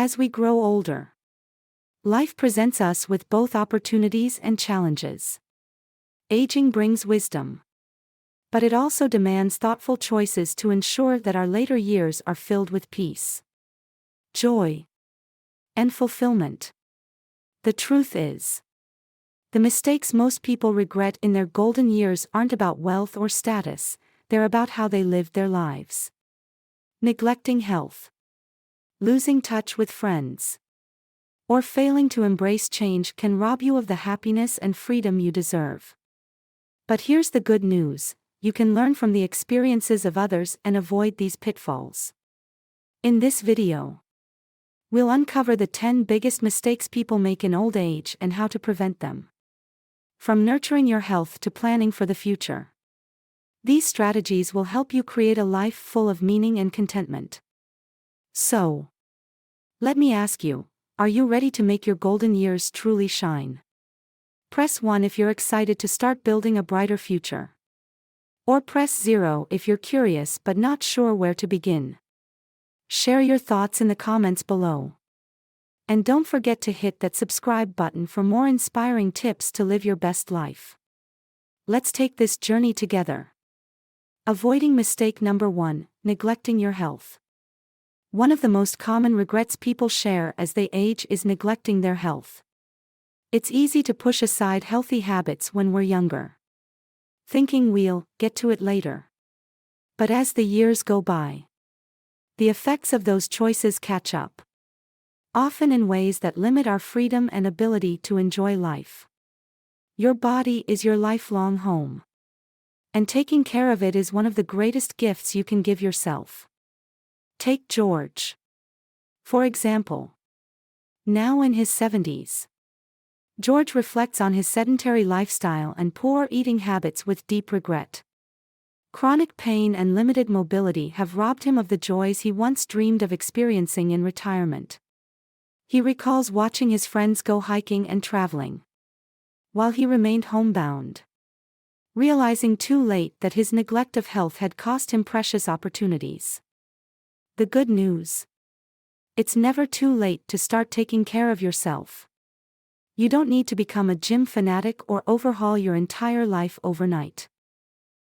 As we grow older, life presents us with both opportunities and challenges. Aging brings wisdom, but it also demands thoughtful choices to ensure that our later years are filled with peace, joy, and fulfillment. The truth is, the mistakes most people regret in their golden years aren't about wealth or status, they're about how they lived their lives. Neglecting health, losing touch with friends, or failing to embrace change can rob you of the happiness and freedom you deserve. But here's the good news: you can learn from the experiences of others and avoid these pitfalls. In this video, we'll uncover the 10 biggest mistakes people make in old age and how to prevent them. From nurturing your health to planning for the future, these strategies will help you create a life full of meaning and contentment. So, let me ask you, are you ready to make your golden years truly shine? Press 1 if you're excited to start building a brighter future. Or press 0 if you're curious but not sure where to begin. Share your thoughts in the comments below. And don't forget to hit that subscribe button for more inspiring tips to live your best life. Let's take this journey together. Avoiding mistake number 1, neglecting your health. One of the most common regrets people share as they age is neglecting their health. It's easy to push aside healthy habits when we're younger, thinking we'll get to it later. But as the years go by, the effects of those choices catch up, often in ways that limit our freedom and ability to enjoy life. Your body is your lifelong home, and taking care of it is one of the greatest gifts you can give yourself. Take George, for example. Now in his 70s, George reflects on his sedentary lifestyle and poor eating habits with deep regret. Chronic pain and limited mobility have robbed him of the joys he once dreamed of experiencing in retirement. He recalls watching his friends go hiking and traveling, while he remained homebound, realizing too late that his neglect of health had cost him precious opportunities. The good news: it's never too late to start taking care of yourself. You don't need to become a gym fanatic or overhaul your entire life overnight.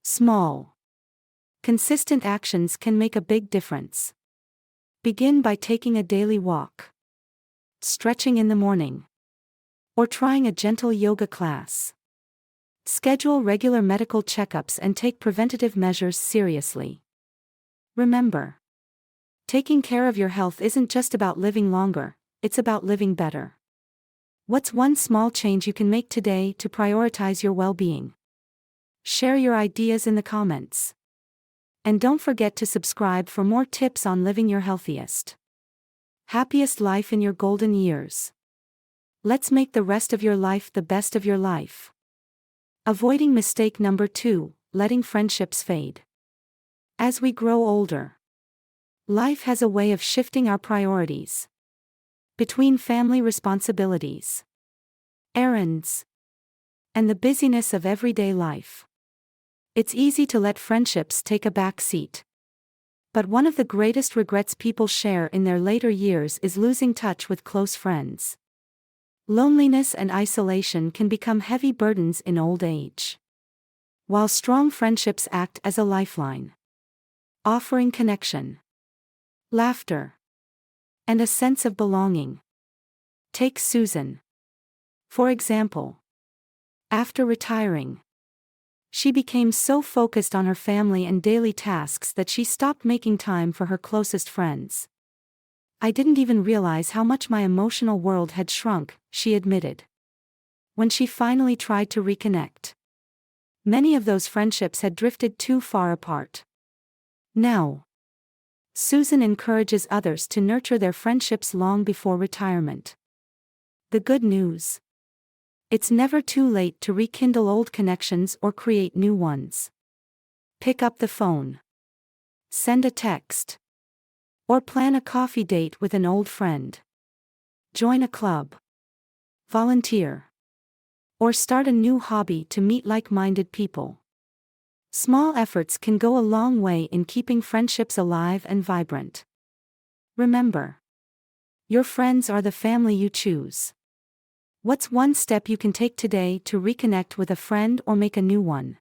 Small, consistent actions can make a big difference. Begin by taking a daily walk, stretching in the morning, or trying a gentle yoga class. Schedule regular medical checkups and take preventative measures seriously. Remember, taking care of your health isn't just about living longer, it's about living better. What's one small change you can make today to prioritize your well-being? Share your ideas in the comments. And don't forget to subscribe for more tips on living your healthiest, happiest life in your golden years. Let's make the rest of your life the best of your life. Avoiding mistake number 2, letting friendships fade. As we grow older, life has a way of shifting our priorities. Between family responsibilities, errands, and the busyness of everyday life, it's easy to let friendships take a back seat. But one of the greatest regrets people share in their later years is losing touch with close friends. Loneliness and isolation can become heavy burdens in old age, while strong friendships act as a lifeline, offering connection, laughter, and a sense of belonging. Take Susan, for example. After retiring, she became so focused on her family and daily tasks that she stopped making time for her closest friends. "I didn't even realize how much my emotional world had shrunk," she admitted. When she finally tried to reconnect, many of those friendships had drifted too far apart. Now, Susan encourages others to nurture their friendships long before retirement. The good news: it's never too late to rekindle old connections or create new ones. Pick up the phone, send a text, or plan a coffee date with an old friend. Join a club, volunteer, or start a new hobby to meet like-minded people. Small efforts can go a long way in keeping friendships alive and vibrant. Remember, Your friends are the family you choose. What's one step you can take today to reconnect with a friend or make a new one?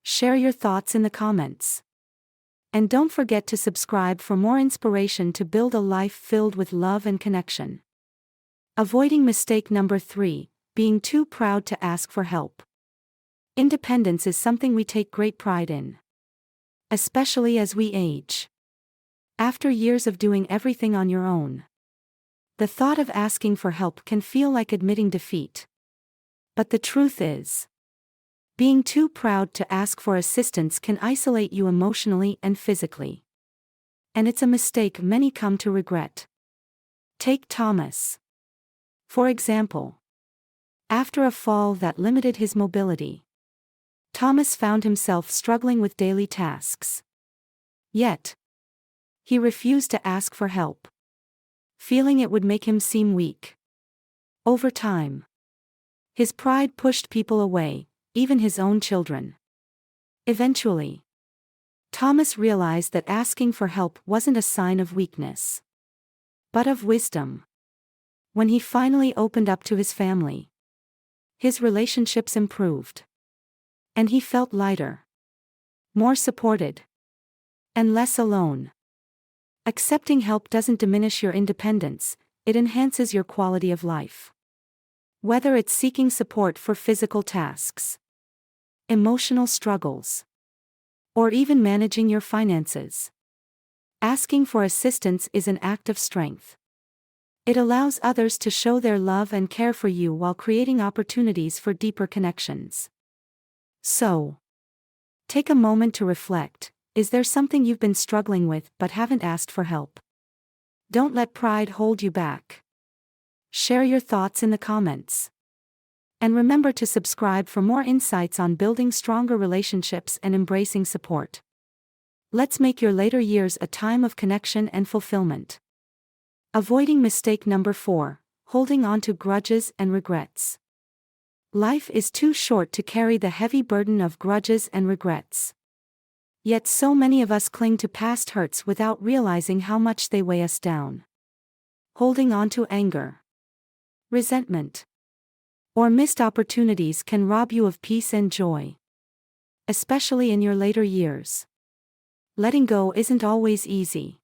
Share your thoughts in the comments. And don't forget to subscribe for more inspiration to build a life filled with love and connection. Avoiding mistake number 3, being too proud to ask for help. Independence is something we take great pride in, especially as we age. After years of doing everything on your own, the thought of asking for help can feel like admitting defeat. But the truth is, being too proud to ask for assistance can isolate you emotionally and physically. And it's a mistake many come to regret. Take Thomas, for example. After a fall that limited his mobility, Thomas found himself struggling with daily tasks. Yet, he refused to ask for help, feeling it would make him seem weak. Over time, his pride pushed people away, even his own children. Eventually, Thomas realized that asking for help wasn't a sign of weakness, but of wisdom. When he finally opened up to his family, his relationships improved, and he felt lighter, more supported, and less alone. Accepting help doesn't diminish your independence, it enhances your quality of life. Whether it's seeking support for physical tasks, emotional struggles, or even managing your finances, asking for assistance is an act of strength. It allows others to show their love and care for you while creating opportunities for deeper connections. So, take a moment to reflect. Is there something you've been struggling with but haven't asked for help? Don't let pride hold you back. Share your thoughts in the comments. And remember to subscribe for more insights on building stronger relationships and embracing support. Let's make your later years a time of connection and fulfillment. Avoiding mistake number 4, holding on to grudges and regrets. Life is too short to carry the heavy burden of grudges and regrets. Yet so many of us cling to past hurts without realizing how much they weigh us down. Holding on to anger, resentment, or missed opportunities can rob you of peace and joy, especially in your later years. Letting go isn't always easy,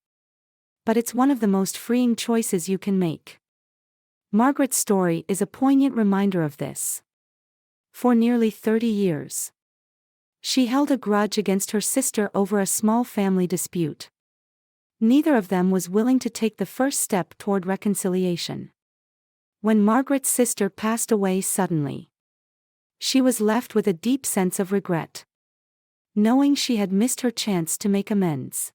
but it's one of the most freeing choices you can make. Margaret's story is a poignant reminder of this. For nearly 30 years, she held a grudge against her sister over a small family dispute. Neither of them was willing to take the first step toward reconciliation. When Margaret's sister passed away suddenly, she was left with a deep sense of regret, knowing she had missed her chance to make amends.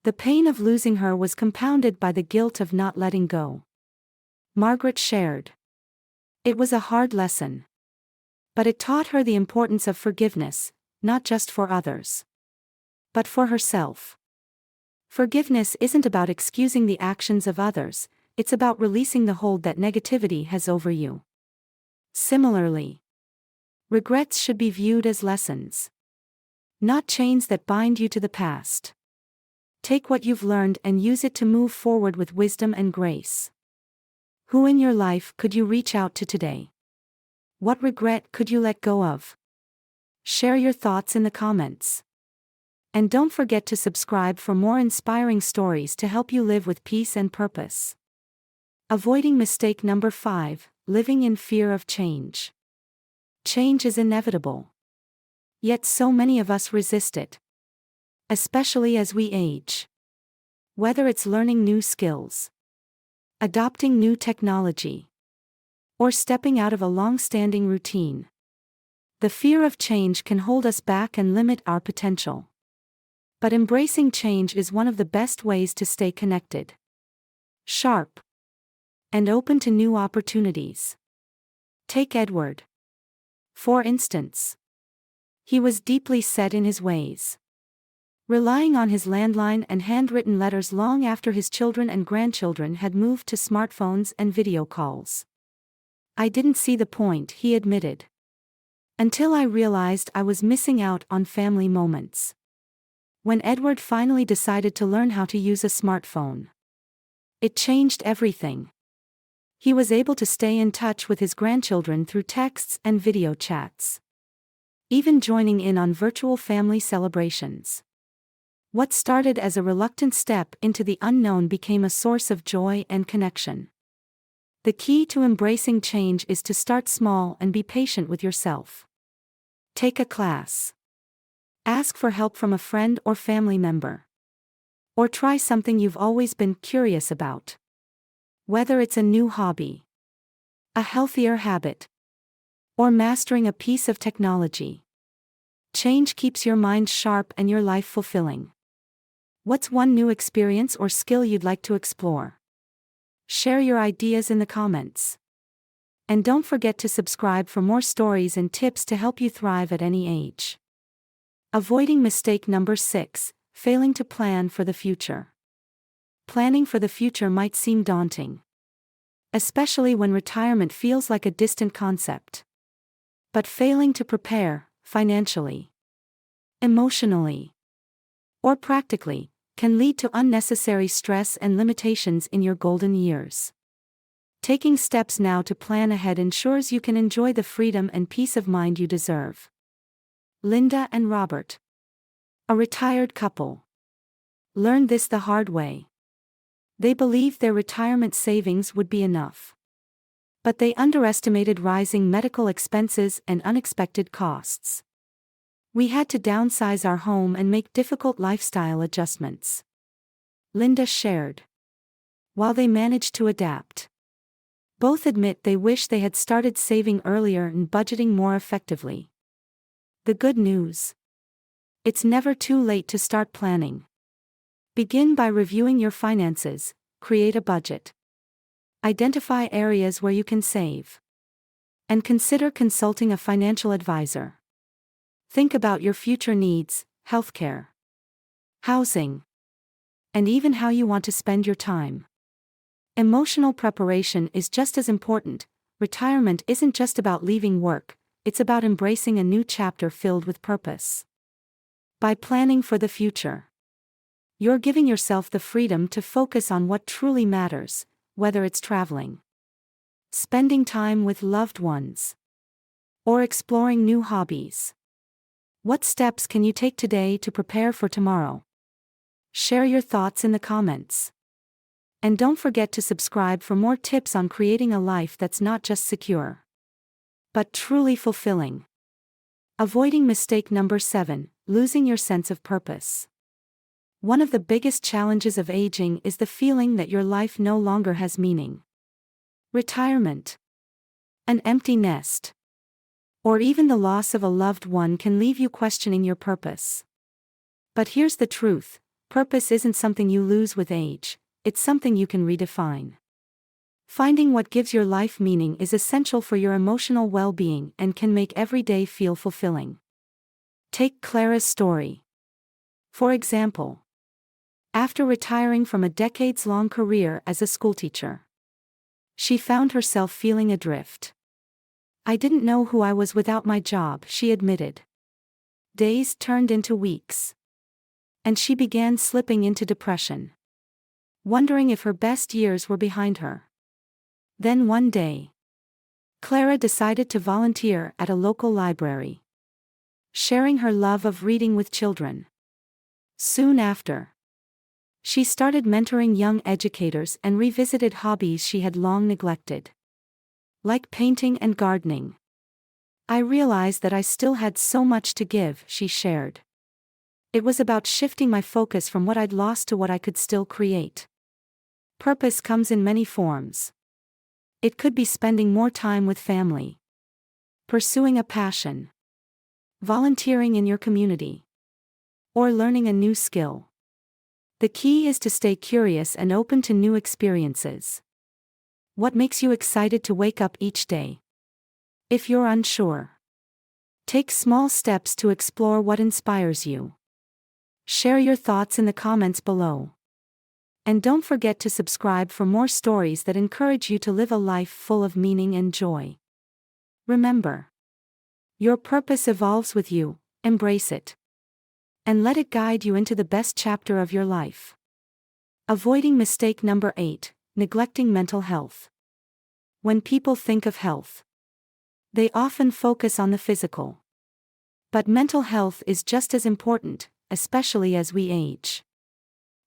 The pain of losing her was compounded by the guilt of not letting go. Margaret shared, "It was a hard lesson, but it taught her the importance of forgiveness, not just for others, but for herself." Forgiveness isn't about excusing the actions of others, it's about releasing the hold that negativity has over you. Similarly, regrets should be viewed as lessons, not chains that bind you to the past. Take what you've learned and use it to move forward with wisdom and grace. Who in your life could you reach out to today? What regret could you let go of? Share your thoughts in the comments. And don't forget to subscribe for more inspiring stories to help you live with peace and purpose. Avoiding mistake number 5, living in fear of change. Change is inevitable, yet so many of us resist it, especially as we age. Whether it's learning new skills, adopting new technology, or stepping out of a long-standing routine, the fear of change can hold us back and limit our potential. But embracing change is one of the best ways to stay connected, sharp, and open to new opportunities. Take Edward, for instance. He was deeply set in his ways, relying on his landline and handwritten letters long after his children and grandchildren had moved to smartphones and video calls. "I didn't see the point," he admitted, "until I realized I was missing out on family moments." When Edward finally decided to learn how to use a smartphone, It changed everything. He was able to stay in touch with his grandchildren through texts and video chats, even joining in on virtual family celebrations. What started as a reluctant step into the unknown became a source of joy and connection. The key to embracing change is to start small and be patient with yourself. Take a class. Ask for help from a friend or family member. Or try something you've always been curious about. Whether it's a new hobby, a healthier habit, or mastering a piece of technology. Change keeps your mind sharp and your life fulfilling. What's one new experience or skill you'd like to explore? Share your ideas in the comments. And don't forget to subscribe for more stories and tips to help you thrive at any age. Avoiding mistake number 6, failing to plan for the future. Planning for the future might seem daunting, especially when retirement feels like a distant concept. But failing to prepare, financially, emotionally, or practically, can lead to unnecessary stress and limitations in your golden years. Taking steps now to plan ahead ensures you can enjoy the freedom and peace of mind you deserve. Linda and Robert, a retired couple, learned this the hard way. They believed their retirement savings would be enough. But they underestimated rising medical expenses and unexpected costs. We had to downsize our home and make difficult lifestyle adjustments. Linda shared. While they managed to adapt, both admit they wish they had started saving earlier and budgeting more effectively. The good news: it's never too late to start planning. Begin by reviewing your finances, create a budget. Identify areas where you can save. And consider consulting a financial advisor. Think about your future needs, healthcare, housing, and even how you want to spend your time. Emotional preparation is just as important. Retirement isn't just about leaving work, it's about embracing a new chapter filled with purpose. By planning for the future, you're giving yourself the freedom to focus on what truly matters, whether it's traveling, spending time with loved ones, or exploring new hobbies. What steps can you take today to prepare for tomorrow? Share your thoughts in the comments. And don't forget to subscribe for more tips on creating a life that's not just secure, but truly fulfilling. Avoiding mistake number 7, losing your sense of purpose. One of the biggest challenges of aging is the feeling that your life no longer has meaning. Retirement, an empty nest, or even the loss of a loved one can leave you questioning your purpose. But here's the truth: purpose isn't something you lose with age, it's something you can redefine. Finding what gives your life meaning is essential for your emotional well-being and can make every day feel fulfilling. Take Clara's story. For example, after retiring from a decades-long career as a schoolteacher, she found herself feeling adrift. "I didn't know who I was without my job," she admitted. Days turned into weeks, and she began slipping into depression, wondering if her best years were behind her. Then one day, Clara decided to volunteer at a local library, sharing her love of reading with children. Soon after, she started mentoring young educators and revisited hobbies she had long neglected, like painting and gardening. "I realized that I still had so much to give," she shared. "It was about shifting my focus from what I'd lost to what I could still create." Purpose comes in many forms. It could be spending more time with family, pursuing a passion, volunteering in your community, or learning a new skill. The key is to stay curious and open to new experiences. What makes you excited to wake up each day? If you're unsure, take small steps to explore what inspires you. Share your thoughts in the comments below. And don't forget to subscribe for more stories that encourage you to live a life full of meaning and joy. Remember, your purpose evolves with you, embrace it. And let it guide you into the best chapter of your life. Avoiding mistake number 8, neglecting mental health. When people think of health, they often focus on the physical. But mental health is just as important, especially as we age.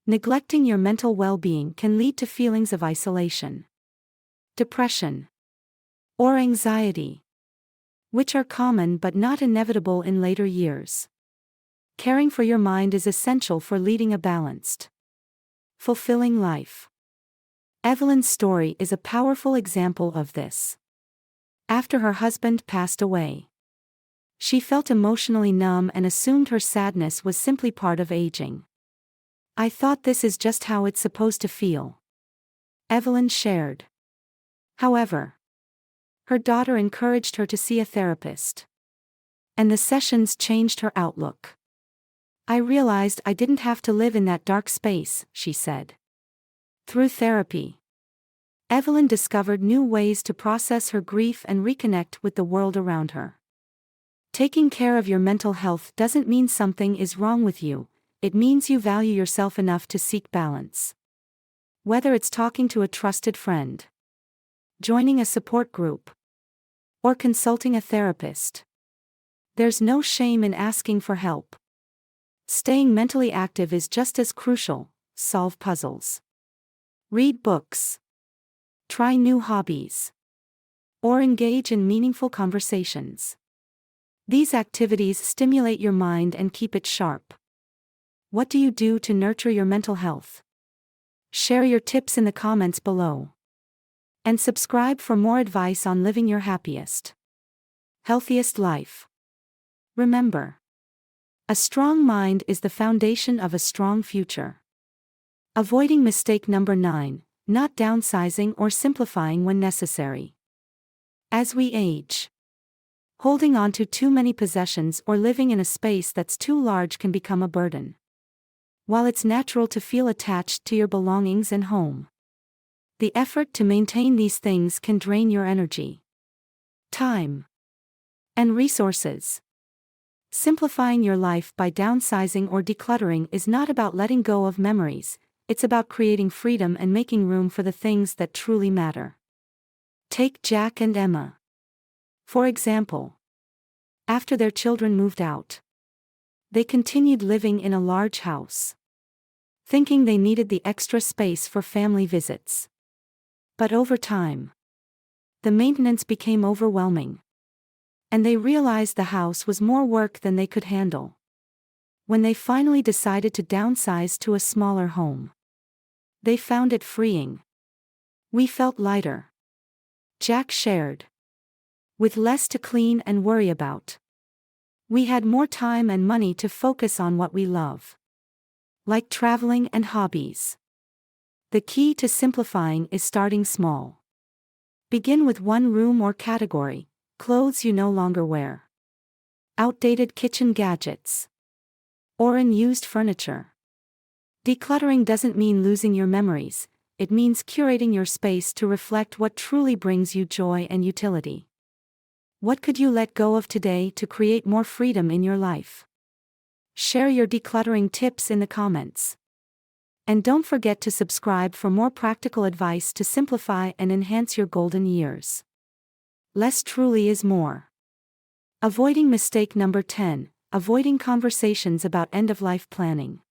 Neglecting your mental well-being can lead to feelings of isolation, depression, or anxiety, which are common but not inevitable in later years. Caring for your mind is essential for leading a balanced, fulfilling life. Evelyn's story is a powerful example of this. After her husband passed away, she felt emotionally numb and assumed her sadness was simply part of aging. "I thought this is just how it's supposed to feel," Evelyn shared. However, her daughter encouraged her to see a therapist, and the sessions changed her outlook. "I realized I didn't have to live in that dark space," she said. Through therapy, Evelyn discovered new ways to process her grief and reconnect with the world around her. Taking care of your mental health doesn't mean something is wrong with you, it means you value yourself enough to seek balance. Whether it's talking to a trusted friend, joining a support group, or consulting a therapist, there's no shame in asking for help. Staying mentally active is just as crucial. Solve puzzles, read books, try new hobbies, or engage in meaningful conversations. These activities stimulate your mind and keep it sharp. What do you do to nurture your mental health? Share your tips in the comments below. And subscribe for more advice on living your happiest, healthiest life. Remember, a strong mind is the foundation of a strong future. Avoiding mistake number 9, not downsizing or simplifying when necessary. As we age, holding on to too many possessions or living in a space that's too large can become a burden. While it's natural to feel attached to your belongings and home, the effort to maintain these things can drain your energy, time, and resources. Simplifying your life by downsizing or decluttering is not about letting go of memories, it's about creating freedom and making room for the things that truly matter. Take Jack and Emma, for example. After their children moved out, they continued living in a large house, thinking they needed the extra space for family visits. But over time, the maintenance became overwhelming, and they realized the house was more work than they could handle. When they finally decided to downsize to a smaller home, they found it freeing. "We felt lighter," Jack shared. "With less to clean and worry about. We had more time and money to focus on what we love, like traveling and hobbies." The key to simplifying is starting small. Begin with one room or category: clothes you no longer wear, outdated kitchen gadgets, or unused furniture. Decluttering doesn't mean losing your memories, it means curating your space to reflect what truly brings you joy and utility. What could you let go of today to create more freedom in your life? Share your decluttering tips in the comments. And don't forget to subscribe for more practical advice to simplify and enhance your golden years. Less truly is more. Avoiding mistake number 10, avoiding conversations about end-of-life planning.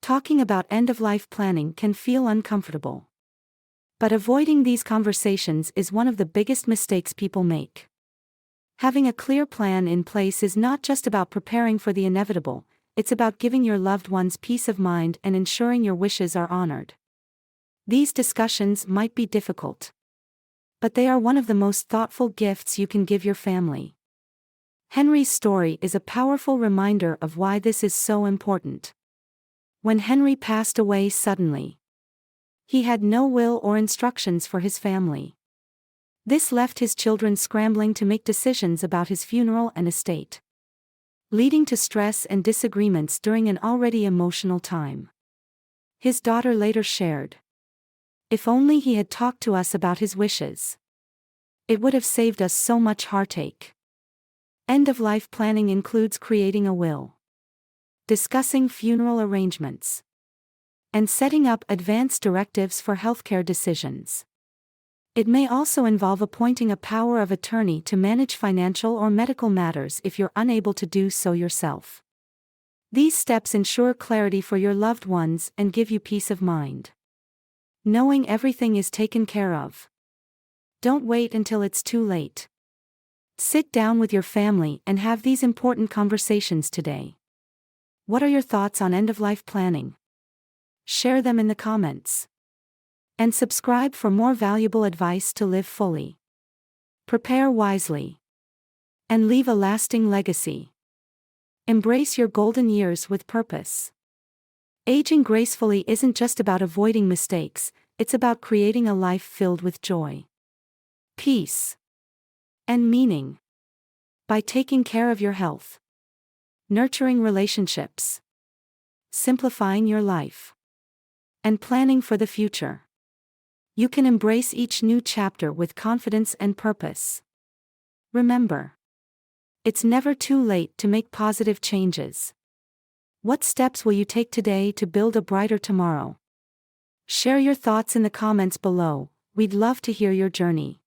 Talking about end-of-life planning can feel uncomfortable. But avoiding these conversations is one of the biggest mistakes people make. Having a clear plan in place is not just about preparing for the inevitable, it's about giving your loved ones peace of mind and ensuring your wishes are honored. These discussions might be difficult, but they are one of the most thoughtful gifts you can give your family. Henry's story is a powerful reminder of why this is so important. When Henry passed away suddenly, he had no will or instructions for his family. This left his children scrambling to make decisions about his funeral and estate, leading to stress and disagreements during an already emotional time. His daughter later shared, "If only he had talked to us about his wishes, it would have saved us so much heartache." End-of-life planning includes creating a will, discussing funeral arrangements, and setting up advance directives for healthcare decisions. It may also involve appointing a power of attorney to manage financial or medical matters if you're unable to do so yourself. These steps ensure clarity for your loved ones and give you peace of mind, knowing everything is taken care of. Don't wait until it's too late. Sit down with your family and have these important conversations today. What are your thoughts on end-of-life planning? Share them in the comments. And subscribe for more valuable advice to live fully, prepare wisely, and leave a lasting legacy. Embrace your golden years with purpose. Aging gracefully isn't just about avoiding mistakes, it's about creating a life filled with joy, peace, and meaning. By taking care of your health, nurturing relationships, simplifying your life, and planning for the future, you can embrace each new chapter with confidence and purpose. Remember, it's never too late to make positive changes. What steps will you take today to build a brighter tomorrow? Share your thoughts in the comments below, we'd love to hear your journey.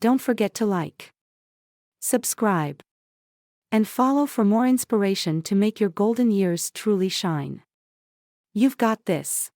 Don't forget to like, subscribe, and follow for more inspiration to make your golden years truly shine. You've got this.